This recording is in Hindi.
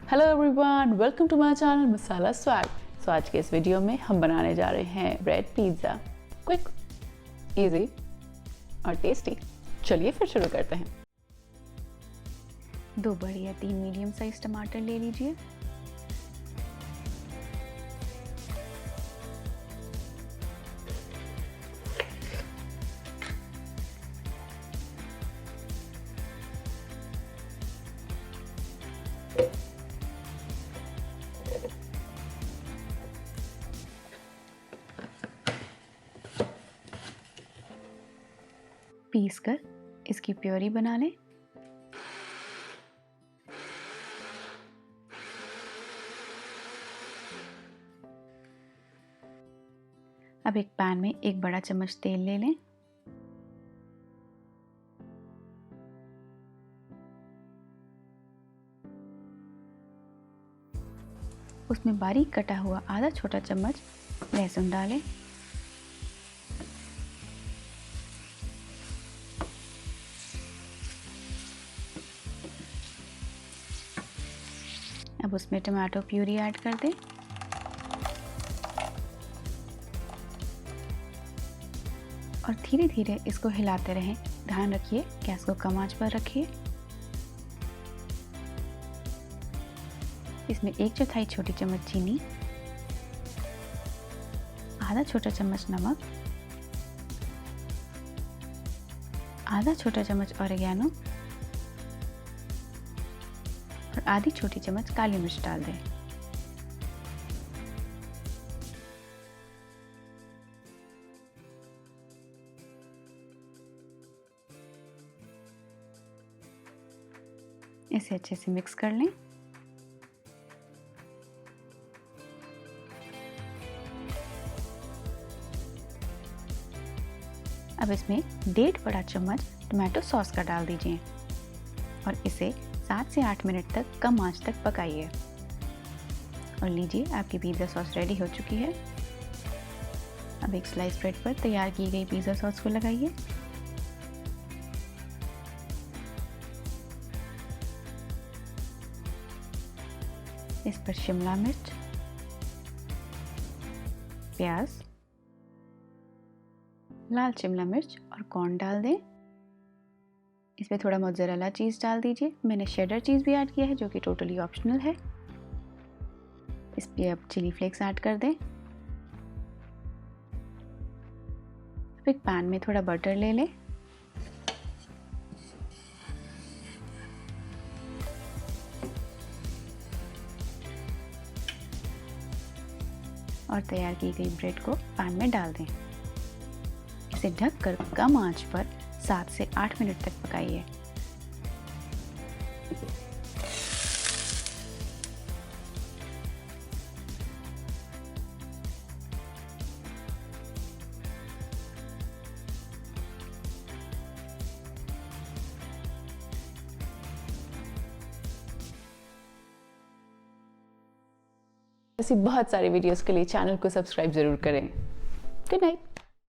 Hello everyone, welcome to my channel Masala Swag. So आज के इस वीडियो में हम बनाने जा रहे हैं ब्रेड पिज़्ज़ा। क्विक, इजी और टेस्टी। चलिए फिर शुरू करते हैं। 2 बड़े या 3 मीडियम साइज टमाटर ले लीजिए। पीस कर इसकी प्योरी बना लें। अब एक पैन में 1 बड़ा चम्मच तेल ले लें। उसमें बारीक कटा हुआ आधा छोटा चम्मच लहसुन डालें। अब उसमें टमाटो प्यूरी ऐड कर दें। और धीरे धीरे इसको हिलाते रहें। ध्यान रखिए गैस को कम आंच पर रखिए। इसमें 1/4 छोटी चम्मच चीनी, आधा छोटा चम्मच नमक, आधा छोटा चम्मच ऑरिगेनो और आधी छोटी चम्मच काली मिर्च डाल दें। इसे अच्छे से मिक्स कर लें। अब इसमें 1.5 बड़ा चम्मच टमाटो सॉस का डाल दीजिए और इसे 7 से 8 मिनट तक कम आंच तक पकाइए। और लीजिए, आपकी पिज़्ज़ा सॉस रेडी हो चुकी है। अब एक स्लाइस ब्रेड पर तैयार की गई पिज़्ज़ा सॉस को लगाइए। इस पर शिमला मिर्च, प्याज, लाल शिमला मिर्च और कॉर्न डाल दें। इसमें थोड़ा मोज़रेला चीज़ डाल दीजिए। मैंने शेडर चीज़ भी ऐड किया है जो कि टोटली ऑप्शनल है। इस पे अब चिली फ्लेक्स ऐड कर दें। अब एक पैन में थोड़ा बटर ले लें। और तैयार की गई ब्रेड को पैन में डाल दें। इसे ढककर कम आंच पर 7 से 8 मिनट तक पकाइए। ऐसी बहुत सारी वीडियोस के लिए चैनल को सब्सक्राइब जरूर करें। Good night.